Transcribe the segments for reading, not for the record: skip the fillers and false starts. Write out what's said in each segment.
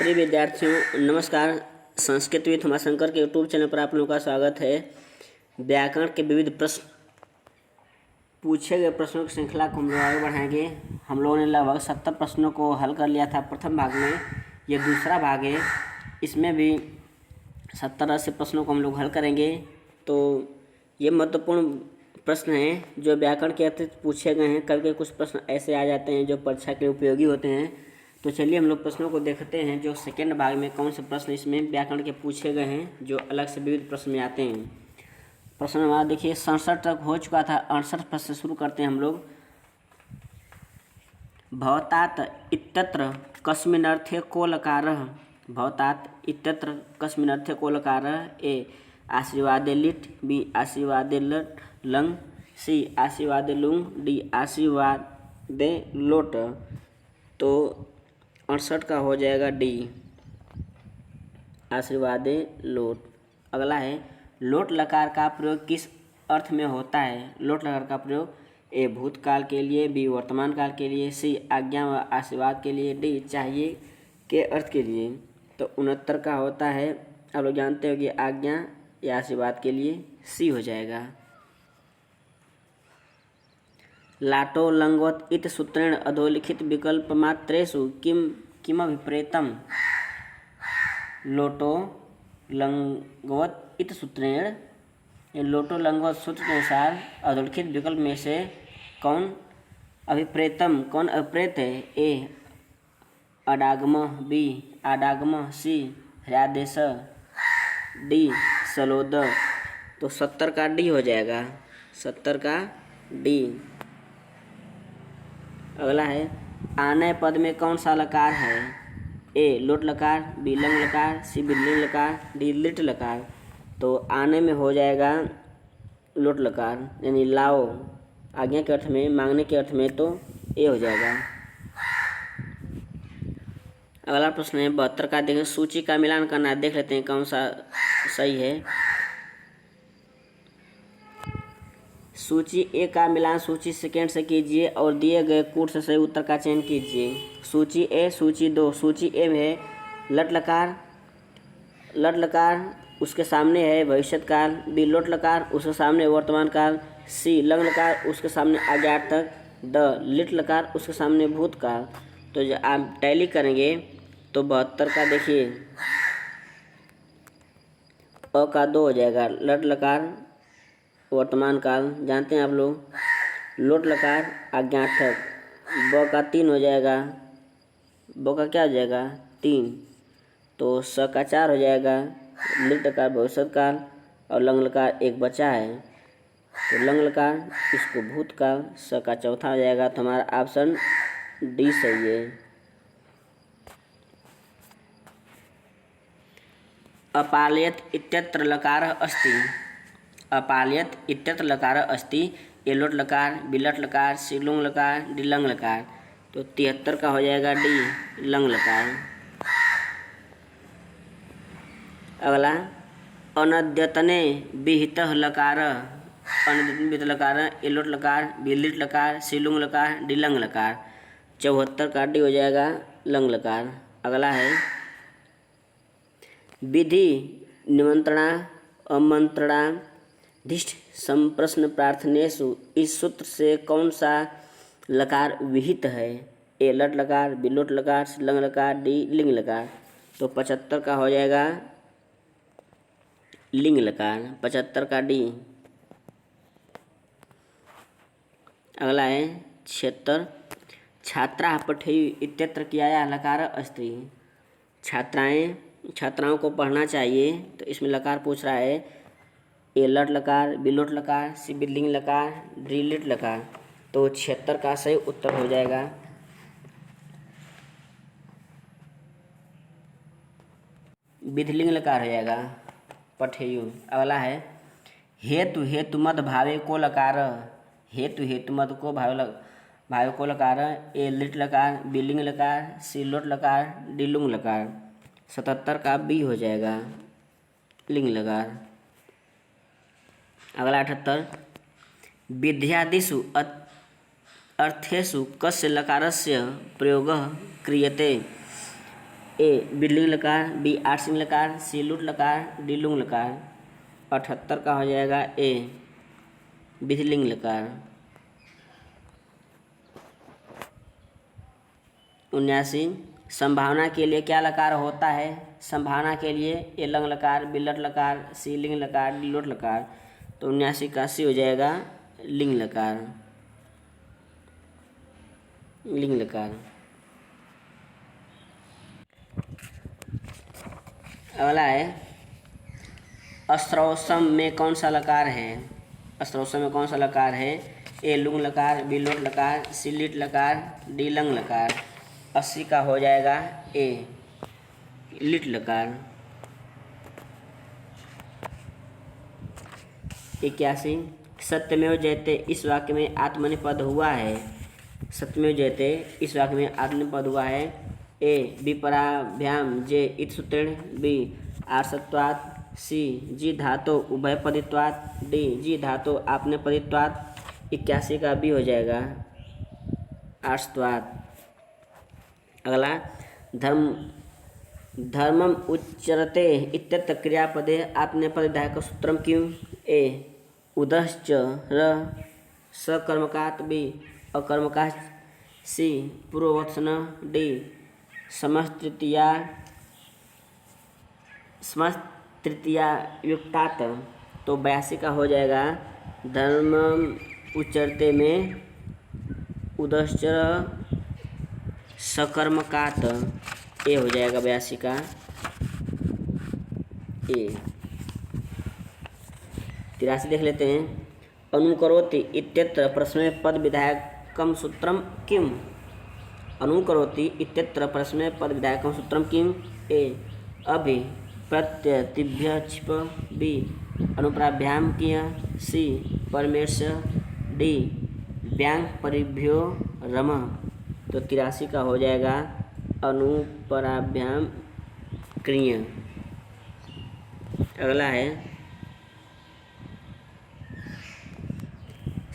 प्रिय विद्यार्थियों नमस्कार। संस्कृत विद उमाशंकर के यूट्यूब चैनल पर आप लोगों का स्वागत है। व्याकरण के विविध प्रश्न पूछे गए प्रश्नों की श्रृंखला को हम लोग आगे बढ़ाएंगे। हम लोगों ने लगभग 70 प्रश्नों को हल कर लिया था प्रथम भाग में। ये दूसरा भाग है, इसमें भी 70-80 प्रश्नों को हम लोग हल करेंगे। तो ये महत्वपूर्ण प्रश्न हैं जो व्याकरण के अतिरिक्त पूछे गए हैं। कभी कभी कुछ प्रश्न ऐसे आ जाते हैं जो परीक्षा के लिए उपयोगी होते हैं। तो चलिए हम लोग प्रश्नों को देखते हैं जो सेकेंड भाग में कौन से प्रश्न इसमें व्याकरण के पूछे गए हैं जो अलग से विविध प्रश्न में आते हैं। प्रश्न हमारा देखिए 67 तक हो चुका था। 68 प्रश्न शुरू करते हैं हम लोग। भवतात इत्यत्र कस्मिन्नर्थे को लकारः। भवतात इत्यत्र कस्मिन्नर्थे को लकारः। ए आशीर्वादे लिट, बी आशीर्वादे लट लंग, सी आशीर्वादे लुंग, डी आशीर्वादे लोट। तो 68 का हो जाएगा डी आशीर्वादे लोट। अगला है लोट लकार का प्रयोग किस अर्थ में होता है। लोट लकार का प्रयोग ए भूतकाल के लिए, बी वर्तमान काल के लिए, सी आज्ञा व आशीर्वाद के लिए, डी चाहिए के अर्थ के लिए। तो 69 का होता है, आप लोग जानते हो कि आज्ञा या आशीर्वाद के लिए सी हो जाएगा। लाटो लंगवत इत सूत्रेण अधोलिखित विकल्प मात्रेषु किमभिप्रेतम्। लोटो लंगवत इत सूत्रेण, लोटो लंगवत सूत्र के अनुसार अधोलिखित विकल्प में से कौन अभिप्रेत है। ए अडागम, बी आडागम, सी ह्यादेश, डी सलोद। तो 70 का डी हो जाएगा। 70 का डी। अगला है आनय पद में कौन सा लकार है। ए लोट लकार, बी लंग लकार, सी बिल्लिंग लकार, डी लिट लकार। तो आने में हो जाएगा लोट लकार यानी लाओ, आज्ञा के अर्थ में, मांगने के अर्थ में, तो ए हो जाएगा। अगला प्रश्न है 72 का। देखें सूची का मिलान करना, देख लेते हैं कौन सा सही है। सूची ए का मिलान सूची सेकेंड से कीजिए और दिए गए कूट से सही उत्तर का चयन कीजिए। सूची ए, सूची 2। सूची ए में है लट लकार, उसके सामने है भविष्यत काल, बी लोट लकार, उसके सामने वर्तमान काल, सी लंग लकार, उसके सामने अज्ञातक, द लिट लकार, उसके सामने भूतकाल। तो जब आप टैली करेंगे तो 72 का देखिए अ का 2 हो जाएगा। लट लकार वर्तमान काल जानते हैं आप लोग, लोट लकार अज्ञातक, ब का 3 हो जाएगा। ब का क्या हो जाएगा 3। तो स का 4 हो जाएगा। लिट लकार भविष्यत काल और लंग लकार एक बचा है, तो लंग लकार इसको भूतकाल, स का चौथा हो जाएगा। तो हमारा ऑप्शन डी सही है। अपालयत इत्यत्र लकारः अस्ति। अपालयत इत्यत्र लकारः अस्ति। ए लोट लकार, बी लट लकार, सी लुंग लकार, डी लंग लकार। तो 73 का हो जाएगा डी लंग लकार। अगला अनद्यतने विहितः लकारः। अनद्यतने विहितः लकारः ए लोट लकार, बी लिट लकार, सी लुंग लकार, डी लंग लकार। 74 का डी हो जाएगा लंग लकार। अगला है विधि निमंत्रणा आमंत्रणाधिष्ठ संप्रश्न प्रार्थनेषु इस सूत्र से कौन सा लकार विहित है। ए लट लकार, बी लोट लकार, सी लंग लकार, डी लिंग लकार। तो 75 का हो जाएगा लिंग लकार। 75 का डी। अगला है 76। छात्रा पठेयु इत्यत्र कियाया लकारः अस्ति। छात्राओं को पढ़ना चाहिए, तो इसमें लकार पूछ रहा है। ए लट लकार, बी लोट लकार, सी बिल्लिंग लकार, डी लिट लकार। तो 76 का सही उत्तर हो जाएगा विधिलिंग लकार हो जाएगा पठेयु। अगला है हेतु हेतुमद भावे को लकारः। हेतु हेतुमद को भावे को लकारः। ए लिट लकार, बी लिंग लकार, सी लोट लकार, डी लुंग लकार। 77 का बी हो जाएगा लिंग लकार। अगला 78 विद्यादिषु अर्थेषु कस्य लकारस्य प्रयोगः क्रियते। ए बिरलिंग लकार, बी आर्सिंग लकार, सी लुट लकार, डी लुंग लकार। 78 का हो जाएगा ए बिरलिंग लकार। 79 संभावना के लिए क्या लकार होता है? संभावना के लिए ए लंग लकार, बी लट लकार, सी लिंग लकार, डी लोट लकार। तो 79 का सी हो जाएगा लिंग लकार, लिंग लकार। अगला है अस्त्रौसम में कौन सा लकार है? अस्त्रौसम में कौन सा लकार है? ए लुंग लकार, बी लोट लकार, सी लिट लकार, डी लंग लकार। 80 का हो जाएगा ए लिट लकार। 81 सत्यमेव जयते इस वाक्य में आत्मनेपद हुआ है। सत्यमेव जयते इस वाक्य में आत्मनेपद हुआ है। ए विपराभ्याम जे इत सूत्रेण, बी आर्षत्वात्, सी जी धातो उभयपदित्वात्, डी जी धातो आत्मनेपदित्वात्। 81 का बी हो जाएगा आर्षत्वात्। अगला धर्मम उच्चरते इत्यत्र क्रियापदे आत्मनेपदविधायक सूत्रम किम? ए उदश्च र सकर्मकात्, बी अकर्मकात्, सी पूर्ववत्सन, डी समस्तृतीया युक्तात्। तो 82 का हो जाएगा धर्मम उच्चरते में उदश्चर सकर्मकात्। ए हो जाएगा 82 का ए। 83 देख लेते हैं। अनुकरोति इत्यत्र प्रश्न पद विधायकम सूत्रम किम? अनुकरोति इत्यत्र प्रश्न पद विधायकम सूत्रम किम? ए अभि प्रत्यतिभ्य छिप, बी अनुप्राभ्याम किया, सी परमेश, डी व्यांग परिभ्यो रम। तो 83 का हो जाएगा अनुपराभ्याम क्रिय। अगला है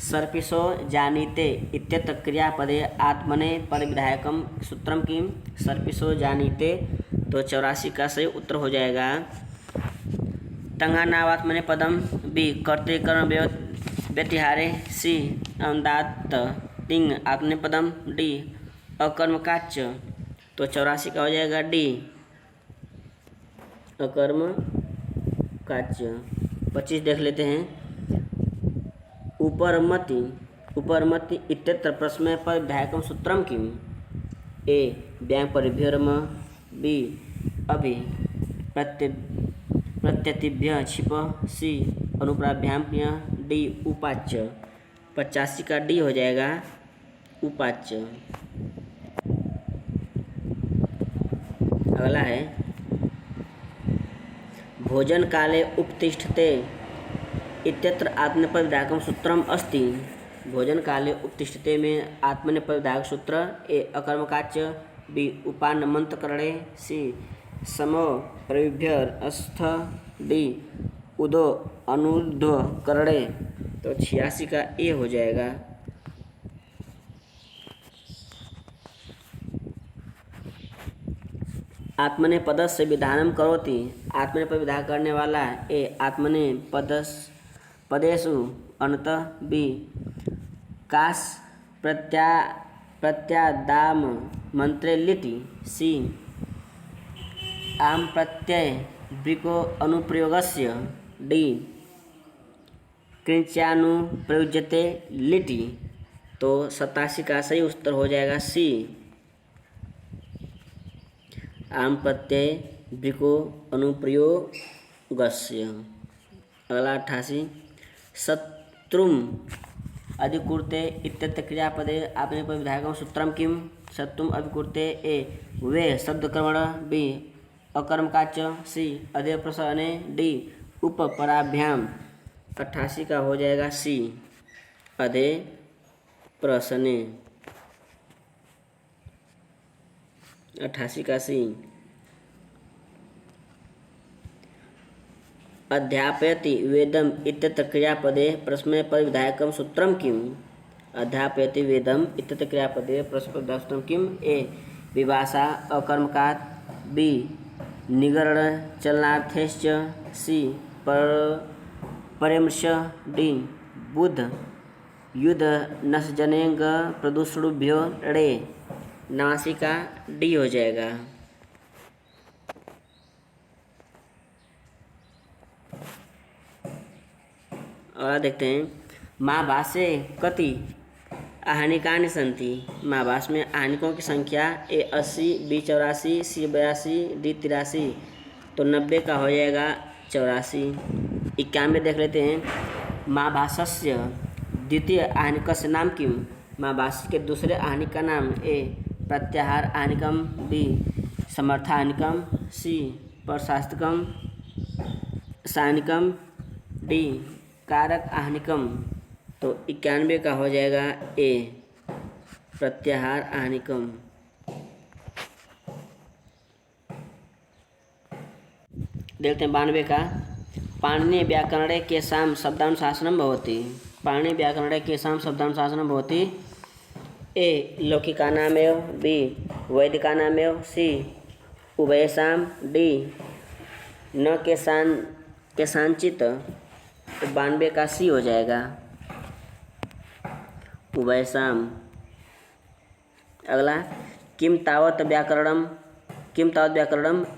सर्पिषो जानीते इत्यत्र क्रियापदे आत्मने पदविधायकम सूत्रम किम? सर्पिषो जानीते। तो 84 का सही उत्तर हो जाएगा तंगानावात्मने पदम, बी कर्तृकर्म व्यतिहारे, सी अनुदात्त तिंग आत्मनेपदम, डी अकर्मकाच्च। तो 84 का हो जाएगा डी अकर्मकाच्च। 25 देख लेते हैं। उपरमति इत्यत्र प्रश्न पद विधायकम सूत्रम किम? ए व्यांग परिभ्यो रम, बी अभि प्रत्यतिभ्य छिप, सी अनुप्राभ्याम क्रिया, डी उपाच्य। 85 का डी हो जाएगा उपाच्य। अगला है भोजन काले उपतिष्ठते इत्यत्र आत्मनेपदविधायकम सूत्रम अस्ति। भोजन काले उपतिष्ठते में आत्मनेपदविधायक सूत्र ए अकर्मकाच्च, बी उपानमन्तकरणे, सी समो प्रविभ्यर्थ, डी उदो अनुर्ध्वकरणे। तो 86 का ए हो जाएगा। आत्मनेपदस्य विधानम करोति। आत्मनेपद विधान करने वाला ए आत्मनेपदेषु अन्तः, बी कास प्रत्यादाम मंत्रे लिटि, सी आम प्रत्यय वृको अनुप्रयोगस्य, डी कृच्यानुप्रयुज्यते लिटि। तो 87 का सही उत्तर हो जाएगा सी आम प्रत्यय वृको अनुप्रयोगस्य। अगला 88 शत्रुम अधिकुर्ते इत्यत्र क्रियापदे आत्मनेपदविधायकम सूत्रम किम? शत्रुम अभिकुर्ते ए वे शब्दकर्मण, बी अकर्मकाच्च, सी अधेय प्रसने, डी उपपराभ्याम। 88 का हो जाएगा सी अधेय प्रसने। 88 का सी। अध्यापयति वेदम इत्यत्र क्रियापदे प्रश्नपदविधायकम सूत्रम किम? अध्यापयति वेदम इत्यत्र क्रियापदे प्रश्नपदविधायकम सूत्रम किम? ए विभाषा अकर्मकात्, बी निगरण चलनार्थेश्च, सी परेमर्श, डी बुद्ध युद्ध नसजनेंग प्रदूषणुभ्यो रे। नवासी का डी हो जाएगा। और देखते हैं महाभाष्ये कति आहनिकानि सन्ति। महाभाष्य में आहनिकों की संख्या ए 80, बी 84, सी 82, डी 83। तो 90 का हो जाएगा 84। 91 देख लेते हैं महाभाष्यस्य द्वितीय आहनिकस्य नाम किम। महाभाष्य के दूसरे आहनिक का नाम ए प्रत्याहार आहनिकम, बी समर्थाहनिकम, सी प्रशास्तिकम साहनिकम, डी कारक आहनिकम। तो 91 का हो जाएगा ए प्रत्याहार आहनिकम। देखते हैं 92 का पाणिनीय व्याकरणे केषां शब्दानुशासनं भवति। पाणिनीय व्याकरणे केषां शब्दानुशासनं भवति। ए लौकिकानामेव, बी वैदिकानामेव, सी उभयेषां, डी न केषांचित्। तो 92 का सी हो जाएगा उभयेषां। अगला किम तावत् व्याकरणम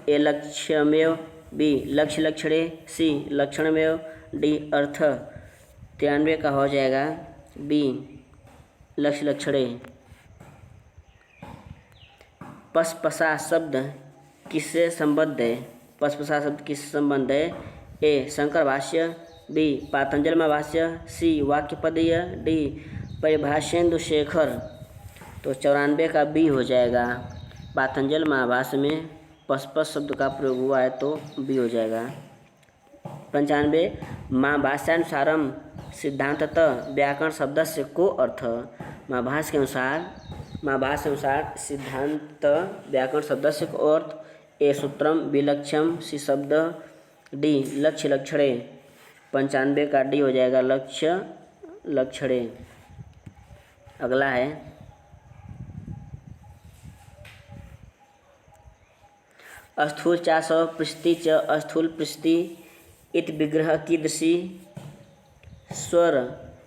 ए लक्ष्यमेव, बी लक्ष्यलक्षणे, सी लक्षणमेव, डी अर्थ। 93 का हो जाएगा बी लक्ष्यलक्षणे। पसपसा शब्द किससे संबद्ध है। पसपसा शब्द किससे संबद्ध है। ए शंकर भाष्य, बी पातंजल महाभाष्य, सी वाक्यपदीय, डी परिभाष्येन्दु शेखर। तो 94 का बी हो जाएगा। पातंजल महाभाष्य में पसपस शब्द का प्रयोग हुआ है तो बी हो जाएगा। 95 महाभाष्यानुसारम सिद्धांततः व्याकरण शब्दस्य को अर्थ। महाभाष्य के अनुसार सिद्धांत व्याकरण शब्दस्य को अर्थ ए सूत्रम, बी लक्ष्यम, सी शब्द, डी लक्ष्य लक्षणे। 95 का डी हो जाएगा लक्ष्य लक्षणे। अगला है स्थूल चास पृष्ठि च स्थूल पृष्ठि इत विग्रह कीदृशी स्वर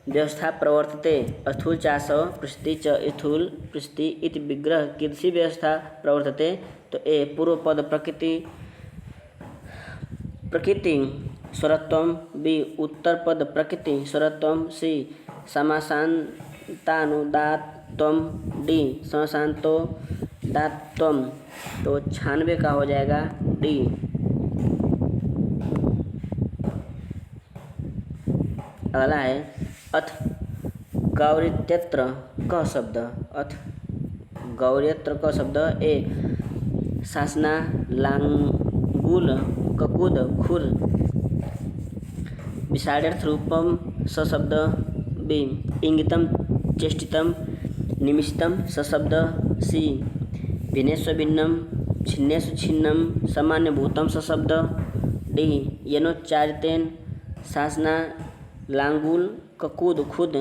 व्यवस्था प्रवर्तते। स्थूल चास पृष्ठि च स्थूल पृष्ठि इत विग्रह कीदृशी व्यवस्था प्रवर्तते। तो ए पूर्व पद प्रकृति स्वरत्वम, बी उत्तर पद प्रकृति स्वरत्वम, सी समासांतानुदात्तम, डी समासांतोदात्तम। तो 96 का हो जाएगा डी। अगला है अथ गौरित्यत्र क शब्द। अथ गौरियत्र क शब्द ए शासना लांगूल ककूद खुर विषाद्यर्थ रूपम सशब्द, बी इंगितम चेष्टितम निमिषितम सशब्द, सी भिन्नेषु भिन्नम छिन्नेषु छिन्नम सामान्यभूतम सशब्द, डी यनोच्चारितेन शासना लांगूल ककूद खुद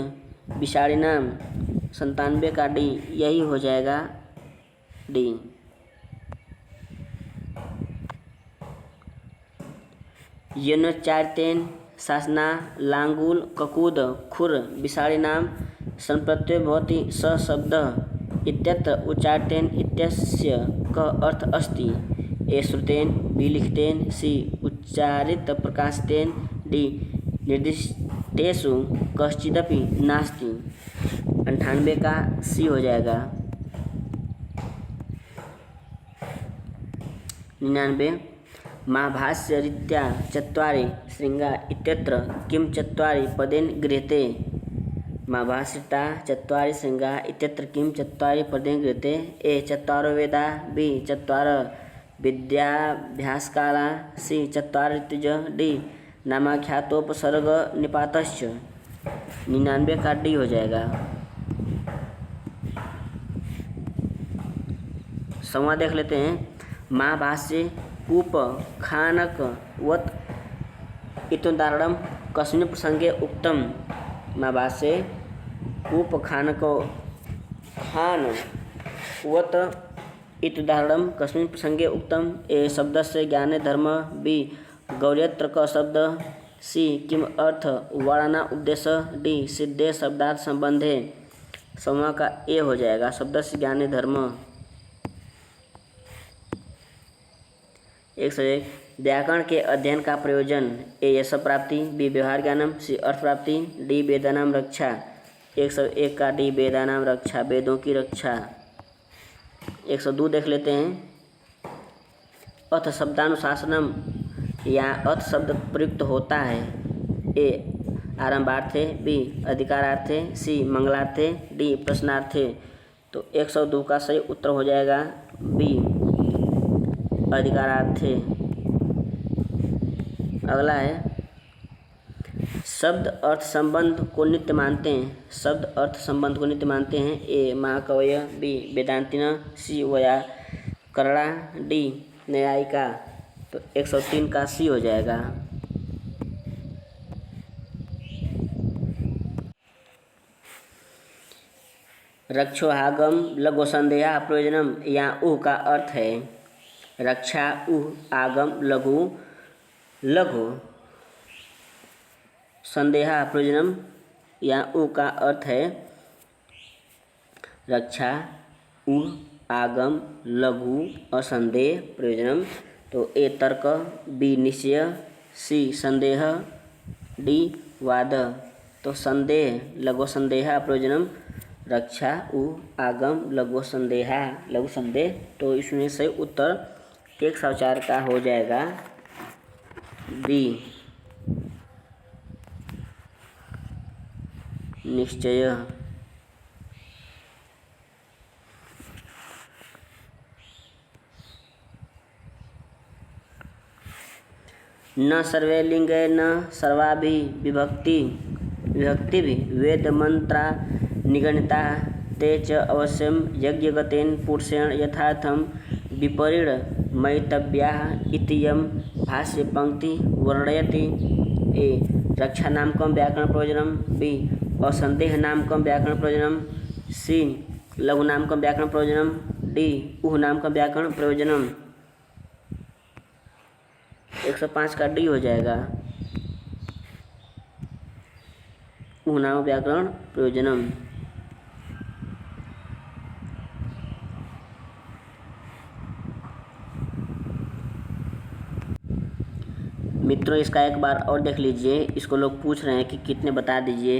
विषाणिनाम। 97 का डी यही हो जाएगा डी। यनोच्चारितेन शासना लांगूल ककूद खुर विषाणिनाम संप्रत्यय भवति स शब्द इत्यत्र उच्चारितेन इत्यस्य क अर्थ अस्ति। ए श्रुतेन, बी लिखितेन, सी उच्चारित प्रकाशितेन, डी निर्दिष्टेषु कश्चिदपि नास्ति। 98 का सी हो जाएगा। 99 महाभाष्यरीत्या चत्वारि श्रृंगा इत्यत्र किं चत्वारि पदेन गृह्यते। महाभाष्यरीत्या चत्वारि श्रृंगा इत्यत्र किं चत्वारि पदेन गृह्यते। ए चत्वारो वेदा, बी चत्वार विद्याभ्यासकाला, सी चत्वारि ऋतुज, डी नामाख्यातोपसर्ग निपातश्च। 99 का डी हो जाएगा। संवाद देख लेते हैं महाभाष्ये कूप खानक वत् इतोदाहरणं कस्मिन् प्रसंगे उक्तम। महाभाष्ये कूप खानक वत् इति उदाहरणं कस्मिन् प्रसंगे उक्तम्? ए शब्दस्य ज्ञाने धर्म। बी गौर्यत्र क शब्द। सी किम अर्थ वर्णना उद्देश्य। डी सिद्धे शब्दार्थ संबंधे। समूह का ए हो जाएगा शब्दस्य ज्ञाने धर्म। 101 व्याकरण के अध्ययन का प्रयोजन। ए यश प्राप्ति। बी व्यवहार ज्ञानम। सी अर्थ प्राप्ति। डी वेदानाम रक्षा। 101 का डी वेदानाम रक्षा, वेदों की रक्षा। 102 देख लेते हैं। अथ शब्दानुशासनम, यहाँ अथ शब्द प्रयुक्त होता है। ए आरंभार्थे। बी अधिकारार्थे। सी मंगलार्थे। डी प्रश्नार्थे। तो 102 का सही उत्तर हो जाएगा बी अधिकारार्थे। अगला है शब्द अर्थ संबंध को नित्य मानते हैं। शब्द अर्थ संबंध को नित्य मानते हैं। ए महाकवय। बी वेदांतिना। सी वैयाकरणा। डी न्यायिका। तो 103 का सी हो जाएगा। रक्षोहागम लघु संदेहा प्रयोजनम, यहाँ ऊह का अर्थ है रक्षा, ऊह आगम लघु, लघु संदेहा प्रयोजनम, यहाँ ऊ का अर्थ है रक्षा, ऊह आगम लघु असंदेह प्रयोजनम। तो ए तर्क। बी निश्चय। सी संदेह। डी वाद। तो संदेह लघु संदेहा प्रयोजनम, रक्षा ऊह आगम लघु संदेहा, लघु संदेह। तो इसमें से उत्तर 104 का हो जाएगा बी निश्चय। न सर्वे लिंगे न सर्वाभि विभक्ति भी वेद मंत्रा निगणिता ते च अवश्यम यज्ञगतेन पुरुषेण यथार्थम विपरिणमयितव्याः इत्ययं भाष्य पंक्ति वर्णयति। ए रक्षा नामकं व्याकरण प्रयोजनम। बी असंदेह नामकं व्याकरण प्रयोजनम। सी लघु नामकं व्याकरण प्रयोजनम। डी ऊह नामकं व्याकरण प्रयोजनम। 105 का डी हो जाएगा ऊह नाम व्याकरण प्रयोजनम। मित्रों इसका एक बार और देख लीजिए। इसको लोग पूछ रहे हैं कि कितने बता दीजिए।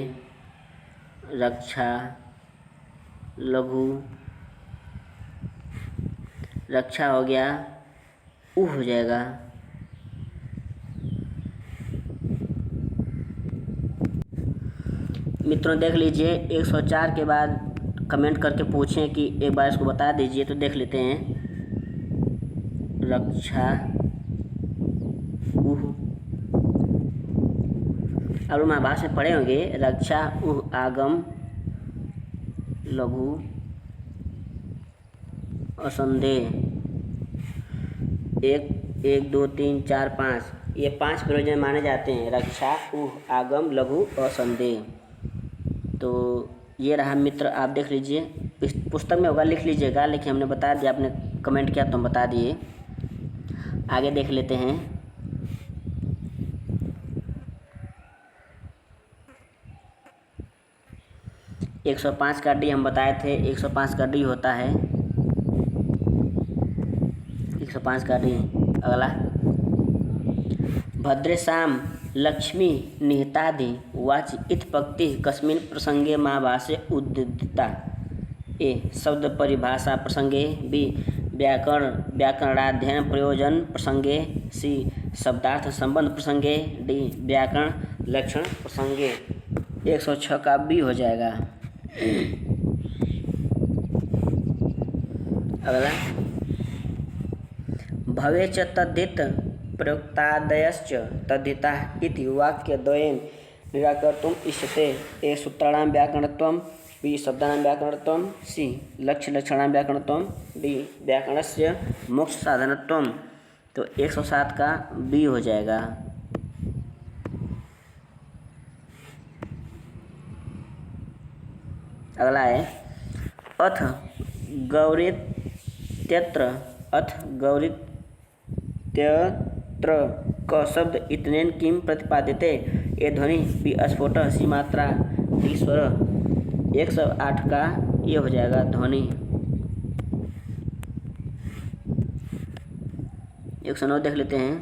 रक्षा लघु, रक्षा हो गया, ऊह हो जाएगा। मित्रों देख लीजिए 104 के बाद कमेंट करके पूछें कि एक बार इसको बता दीजिए। तो देख लेते हैं रक्षा ऊह। अब हम भाषा में पढ़े होंगे रक्षा ऊह आगम लघु असंदेह। 1 2 3 4 5 ये 5 प्रयोजन माने जाते हैं। रक्षा ऊह आगम लघु असंदेह। तो ये रहा मित्र, आप देख लीजिए। पुस्तक में होगा लिख लीजिएगा, लेकिन हमने बता दिया, आपने कमेंट किया तो हम बता दिए। आगे देख लेते हैं। एक 105 का डी हम बताए थे। 105 का डी होता है 105 का डी। अगला भद्रेशाम लक्ष्मी निहितादि वाच इत पक्ति कस्मिन् प्रसंगे महाभाष्ये उद्दिता। ए शब्द परिभाषा प्रसंगे। बी व्याकरणाध्ययन प्रयोजन प्रसंगे। सी शब्दार्थ संबंध प्रसंगे। डी व्याकरण लक्षण प्रसंगे। 106 का बी हो जाएगा। अगला भवे च तद्धित प्रयुक्तादयश्च तद्धिताः इति वाक्यद्वयेन निराकर्तुम् इष्यते। ए सूत्राणां व्याकरणत्वं। बी शब्दानां व्याकरणत्वं। सी लक्षणानां व्याकरणत्वं। डी व्याकरणस्य मोक्षसाधनत्वं। तो 107 का बी हो जाएगा। अगला है अथ इत्यत्र अथ गौरित्यत्र क शब्द इतनेन किम प्रतिपाद्यते। ए ध्वनि बी स्फोट सी मात्रा डी स्वर। 108 का ये हो जाएगा ध्वनि। 109 देख लेते हैं।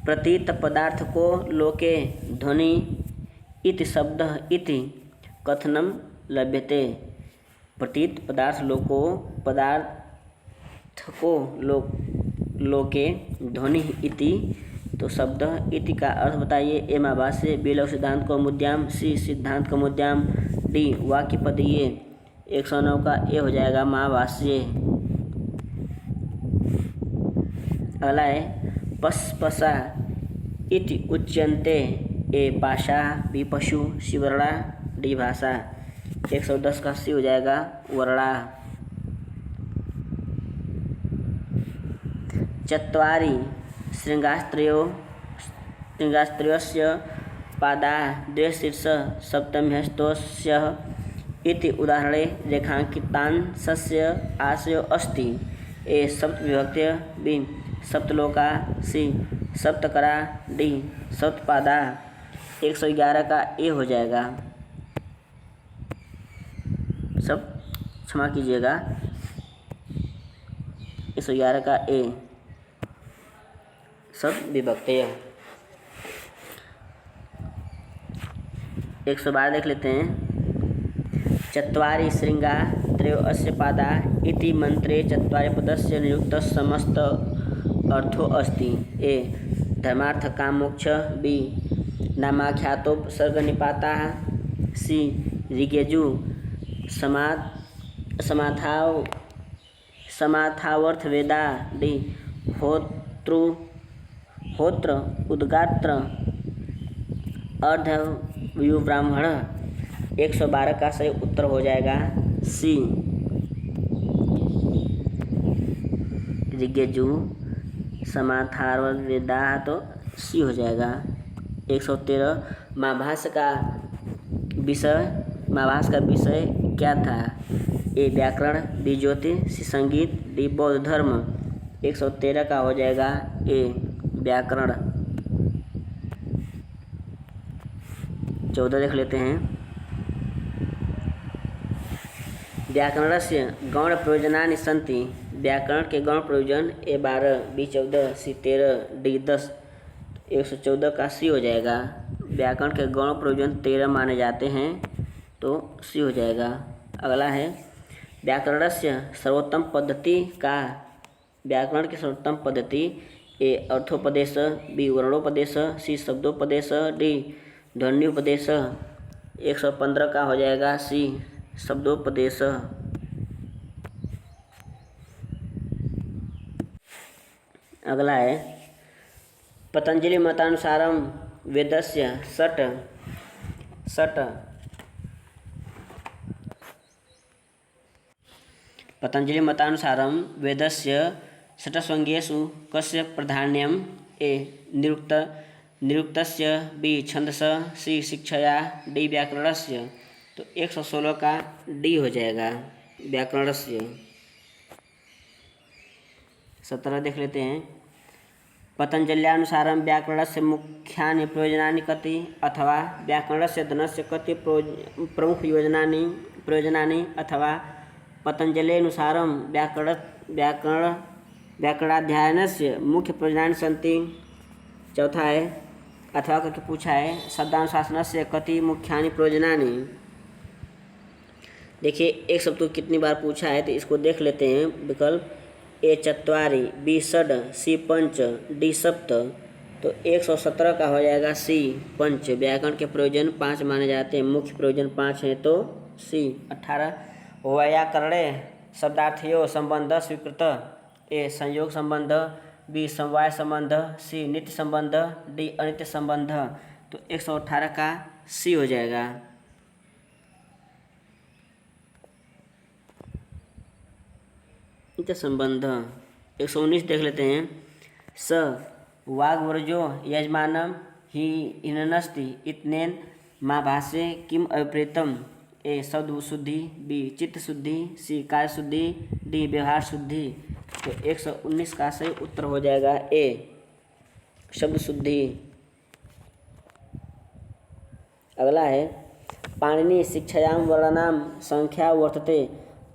प्रतीत पदार्थ को लोके ध्वनि इति शब्द इति कथनम लभ्यते। प्रतीत पदार्थ को लोके ध्वनि इति तो शब्द इति का अर्थ बताइए। ए माभाष्य, बी लघु सिद्धांत कौमुद्याम, सी सिद्धांत कौमुद्याम, डी वाक्य पदीय। 109 का ए हो जाएगा माभाष्य। अगला है पशपशा इति उच्यन्ते। ए पाशा, बी पशु, सी वर्णा, डी भाषा। 110 का सी हो जाएगा वर्णा। चत्वारि शृंगास्त्रयस्य पादा द्वे शीर्ष सप्तम्यस्तोस्यः इति उदाहरणे रेखांकितांशस्य आशयो अस्ति। ए सप्तविभक्त्य, बी सप्तलोका, सी सप्तकरा, डी सप्तपादा। 111 का ए हो जाएगा। सब क्षमा कीजिएगा। 111 का ए सब विभक्त्य। 112 देख लेते हैं। चत्वारि शृंगा त्रयो अस्य पादा इति मंत्रे चत्वारि पदस्य निरुक्तः समस्त अर्थो अस्ति। ए धर्मार्थ काम मोक्ष, बी नामाख्यातोपसर्गनिपाताः, सी ऋग्यजु समाथावर्थ वेदा, डी होत्र उद्गात्र अर्धव्यू ब्राह्मण। 112 का सही उत्तर हो जाएगा सी ऋग्यजु समाथावर्थ वेदा, तो सी हो जाएगा। 113 महाभाष्य का विषय क्या था। ए व्याकरण, बी ज्योतिष, सी संगीत, डी बौद्ध धर्म। 113 का हो जाएगा ए व्याकरण। 14 देख लेते हैं। व्याकरणस्य गौण प्रयोजनानि सन्ति। व्याकरण के गौण प्रयोजन ए 12, बी 14, सी 13, डी 10। 114 का सी हो जाएगा। व्याकरण के गौण प्रयोजन 13 माने जाते हैं, तो सी हो जाएगा। अगला है व्याकरणस्य सर्वोत्तम पद्धति का। व्याकरण की सर्वोत्तम पद्धति ए अर्थोपदेश, बी वर्णोपदेश, सी शब्दोपदेश, डी ध्वन्योपदेश। 115 का हो जाएगा सी शब्दोपदेश। अगला है पतंजलि मतानुसारम वेदस्य षट् पतंजलि मतानुसारम वेदस्य षट्स्वंगेषु कस्य प्राधान्यम। ए निरुक्तस्य, बी छंदस, सी शिक्षया, डी व्याकरणस्य। तो 116 का डी हो जाएगा व्याकरणस्य। 17 देख लेते हैं। पतंजल्यानुसारम व्याकरणस्य मुख्यानि प्रयोजनानि कति, अथवा व्याकरणस्य धनस्य कति प्रमुख प्रयोजनानि, अथवा पतंजलेनुसारम व्याकरणाध्ययनस्य मुख्य प्रयोजनानि सन्ति। चौथा है अथवा करके पूछा है शब्दानुशासनस्य कति मुख्यानि प्रयोजनानि। देखिए एक शब्द को कितनी बार पूछा है, तो इसको देख लेते हैं विकल्प। ए चत्वारि, बी षड्, सी पंच, डी सप्त। तो 117 का हो जाएगा सी पंच। व्याकरण के प्रयोजन 5 माने जाते हैं, मुख्य प्रयोजन 5 हैं, तो सी। 18 वैयाकरणे शब्दार्थयो संबंध स्वीकृत। ए संयोग संबंध, बी समवाय संबंध, सी नित्य संबंध, डी अनित्य संबंध। तो 118 का सी हो जाएगा। नित्य संबंध। 119 देख लेते हैं। स वाग्वरजो यजमानम ही हिनस्ति इतनेन माभाष्ये किम अभिप्रेतम। ए शब्द शुद्धि, बी चित्त शुद्धि, सी कार्य शुद्धि, डी व्यवहार शुद्धि। तो 119 का सही उत्तर हो जाएगा ए शब्द शुद्धि। अगला है पाणिनि शिक्षायां वर्णानां संख्या वर्तते।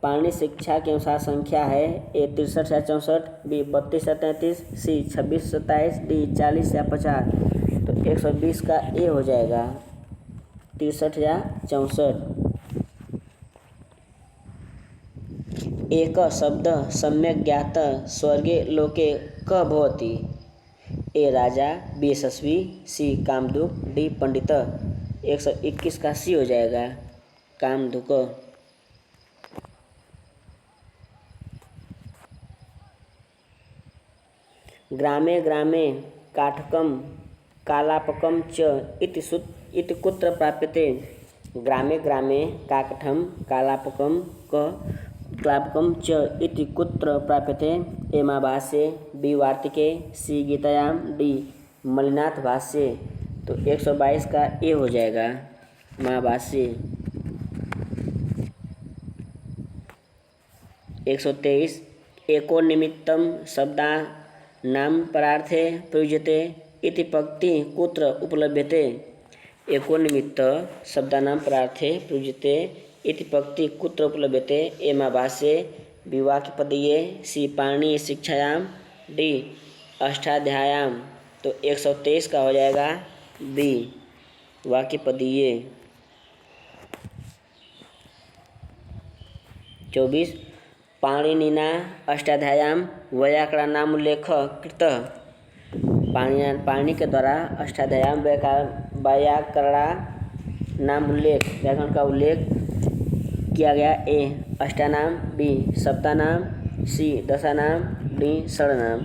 पाणिनि शिक्षा के अनुसार संख्या है ए 63 या 64, बी 32 या 33, सी 26 27, डी 40 या 50। तो 120 का ए हो जाएगा 63 या 64। एक शब्द सम्यक ज्ञात स्वर्गे लोके क भवति। ए राजा, बी यशस्वी, सी कामधुक, डी पंडित। 121 का सी हो जाएगा कामधुक। ग्रामे ग्रामे काठकम कालापकम च इति कुत्र प्राप्यते। ग्रामे ग्रामे काकठम कालापकम कालापकम च इति कुत्र प्राप्यते। ए महाभाष्ये, बी वार्तिके, सी गीतायाम, डी मलिनाथ भाष्ये। तो 122 का ए हो जाएगा महाभाष्य। 123 एको निमित्तं शब्दानां परार्थे प्रयुज्यते इति पक्ति कुत्र उपलभ्यते। एको निमित्त शब्दानां परार्थे प्रयुज्यते इति पक्ति कुत्र उपलभ्यते। ए महाभाष्ये, बी वाक्यपदीये, सी पाणिनीय शिक्षायां, डी अष्टाध्याय्यां। तो 123 का हो जाएगा बी वाक्यपदीये। 24 पाणिनिना अष्टाध्याय्यां वैयाकरणामुल्लेख कृतः। पाणिनि के द्वारा अष्टाध्याय्यां वैयाकरणामुल्लेख व्याकरण का उल्लेख किया गया। ए अष्टानां, बी सप्तानां, सी दशानां, डी षडनां।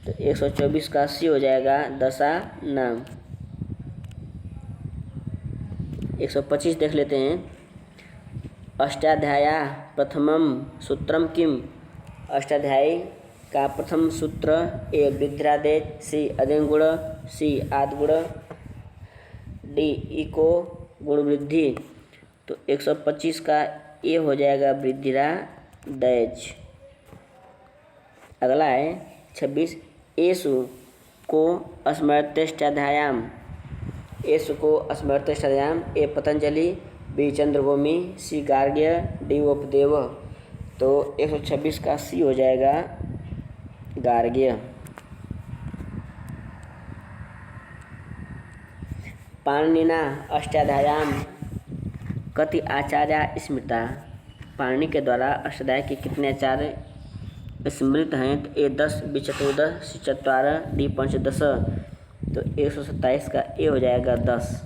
तो 124 का सी हो जाएगा दशानां। 125 देख लेते हैं। अष्टाध्याय्या प्रथमं सूत्रम किम। अष्टाध्यायी का प्रथम सूत्र ए वृद्धिरादेश, सी अधिगुण, सी आदिगुण, डी इको गुण वृद्धि। तो 125 का ए हो जाएगा वृद्धिरादेश। अगला है 26 एषु को स्मृत्यष्टाध्याय्याम। एषु को स्मृत्यष्टाध्याय्याम। ए पतंजलि, बी चंद्रभूमि, सी गार्ग्य, डी उपदेव। तो 126 का सी हो जाएगा गार्ग्य। पाणिनिना अष्टाध्याय्यां कति आचार्या स्मृता। पाणिनि के द्वारा अष्टाध्यायी के कितने आचार्य स्मृत हैं। तो ए 10, बी 14, सी 14, डी 15। तो 127 का ए हो जाएगा 10।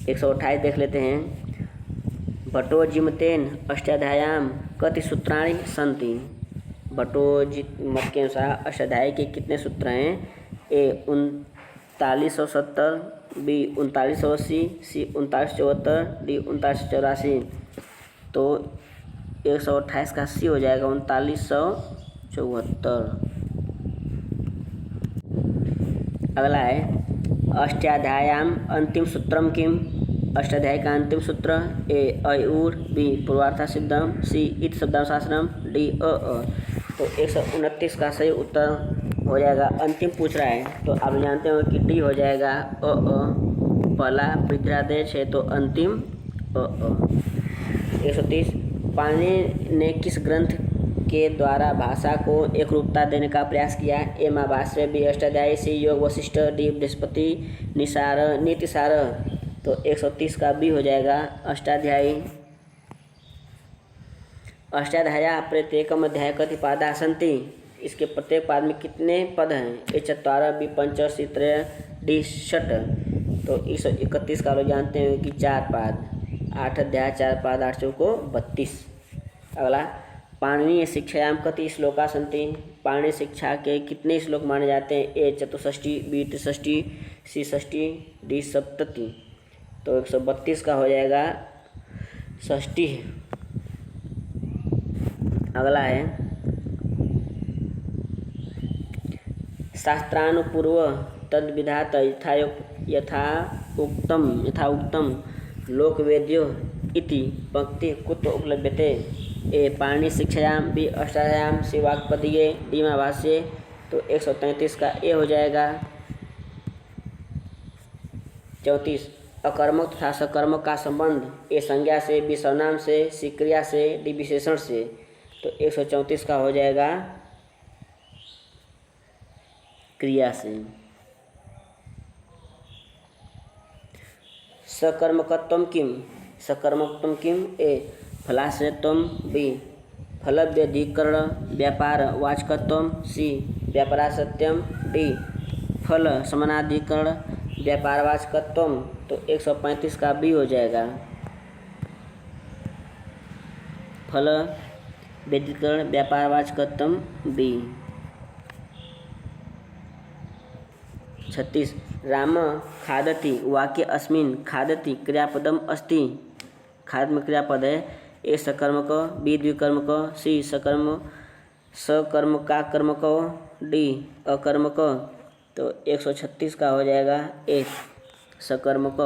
128 देख लेते हैं। भट्टोजिमतेन अष्टाध्याय्यां कति सूत्राणि सन्ति। भट्टोजिमत के अनुसार अष्टाध्यायी के कितने सूत्र हैं। ए 3970, बी 3980, सी 3974, डी 3984। तो 128 का सी हो जाएगा 3974। अगला है अष्टाध्याय्याम अंतिम सूत्रम किम। अष्टाध्यायी का अंतिम सूत्र ए अयूर, बी पूर्वार्था सिद्धम, सी इत शब्दानुशासनम, डी अ। तो 129 का सही उत्तर हो जाएगा। अंतिम पूछ रहा है तो आप जानते हो कि डी हो जाएगा अ। पहला वृद्धिरादेश है तो अंतिम अ। 130 पाणिनि ने किस ग्रंथ के द्वारा भाषा को एक रूपता देने का प्रयास किया। ए महाभाष्य, बी अष्टाध्यायी, सी योग वशिष्ठ, डी बृहस्पति निसार नीतिसार। तो 130 का बी हो जाएगा अष्टाध्यायी। अष्टाध्याय्या प्रत्येकम अध्याय कति पादा सन्ति। इसके प्रत्येक पाद में कितने पद हैं। ए 4, बी 5, सी 3, डी 6। तो 131 का लोग जानते हैं कि 4 पाद, 8 अध्याय 4 पाद, 8 चौको 32। अगला पाणिनीय शिक्षायां कति श्लोका सन्ति। पाणिनीय शिक्षा के कितने श्लोक माने जाते हैं। ए 64, बी 63, सी 60, डी 70। तो 132 का हो जाएगा 60। अगला है शास्त्रानुपूर्व तद्विधात यथा उक्तं लोकवेद्यो इति पंक्ति कुत्र उपलभ्यते? ए पाणिनि शिक्षायां, बी अष्टाध्याय्यां, सी वाक्पदीये, डी महाभाष्ये। तो 133 का ए हो जाएगा। 34 अकर्मक तथा सकर्मक का संबंध, ए संज्ञा से, बी सर्वनाम से, सी क्रिया से, डी विशेषण से। तो 134 का हो जाएगा क्रिया से। सकर्मकत्वम किम, सकर्मकत्वम किम? ए फलाश्रयत्वम, बी फलव्यधिकरण व्यापार वाचकत्वम, सी व्यापाराश्रयत्वम, डी फल समानाधिकरण व्यापारवाचकत्वम। तो 135 का बी हो जाएगा फल व्यधिकरण व्यापारवाचकत्वम बी। 36 राम खादति वाक्ये अस्मिन् खादति क्रियापदम अस्ति। खाद में क्रियापद है। ए सकर्मक, बी द्विकर्मक, सी सकर्मक का कर्मक, डी अकर्मक। तो 136 का हो जाएगा ए सकर्मक।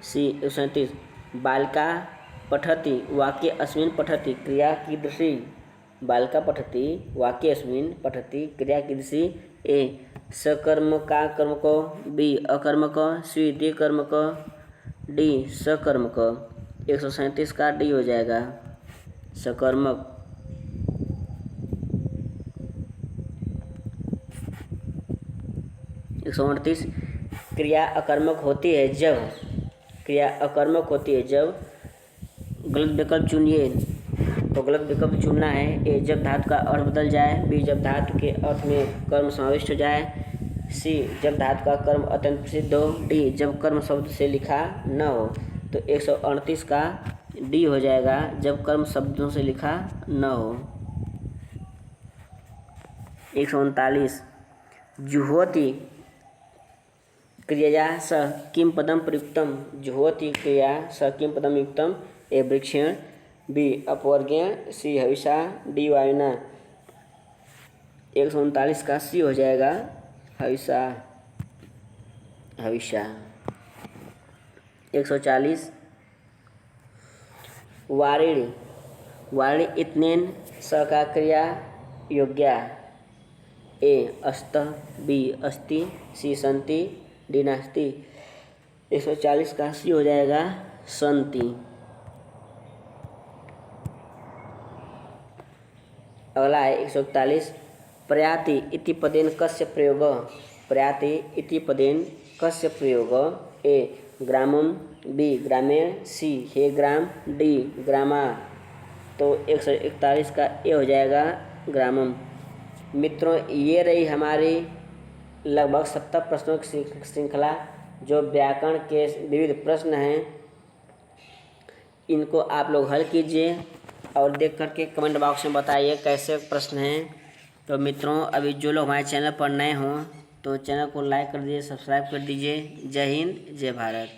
सी 137 बालिका पठति वाक्ये अस्मिन् पठति क्रिया कीदृशी। बालिका पठति वाक्ये अस्मिन् पठति क्रिया कीदृशी। ए सकर्मका कर्मको, बी अकर्मक, सी द्विकर्मक, डी सकर्मक। 137 का डी हो जाएगा सकर्मक। 138 क्रिया अकर्मक होती है जब, क्रिया अकर्मक होती है जब, गलत विकल्प चुनिए। तो गलत विकल्प चुनना है। ए जब धातु का अर्थ बदल जाए, बी जब धातु के अर्थ में कर्म समाविष्ट हो जाए, सी जब धातु का कर्म अत्यंत प्रसिद्ध हो, डी जब कर्म शब्द से लिखा न हो। तो 138 का डी हो जाएगा जब कर्म शब्दों से लिखा न हो। 139 जुहोति क्रियया स किम पदम प्रयुक्तम। जुहोति क्रिया स किम पदम युक्तम। ए वृक्षेण, बी अपवर्गेण, सी हविषा, डी वायुना। 139 का सी हो जाएगा हविषा, हविषा। 140 वारिणी वारिणी इतनेन स का क्रिया योग्या। ए अस्त, बी अस्ति, सी सन्ति, डी नास्ति। 140 का सी हो जाएगा सन्ति। अगला है 141 प्रयाति इति पदेन कस्य प्रयोग। प्रयाति इति पदेन कस्य प्रयोग। ए ग्रामम, बी ग्रामेण, सी हे ग्राम, डी ग्रामा। तो 141 का ए हो जाएगा ग्रामम। मित्रों ये रही हमारी लगभग 70 प्रश्नों की श्रृंखला। जो व्याकरण के विविध प्रश्न हैं इनको आप लोग हल कीजिए और देख करके कमेंट बॉक्स में बताइए कैसे प्रश्न हैं। तो मित्रों अभी जो लोग हमारे चैनल पर नए हों तो चैनल को लाइक कर दीजिए, सब्सक्राइब कर दीजिए। जय हिंद, जय भारत।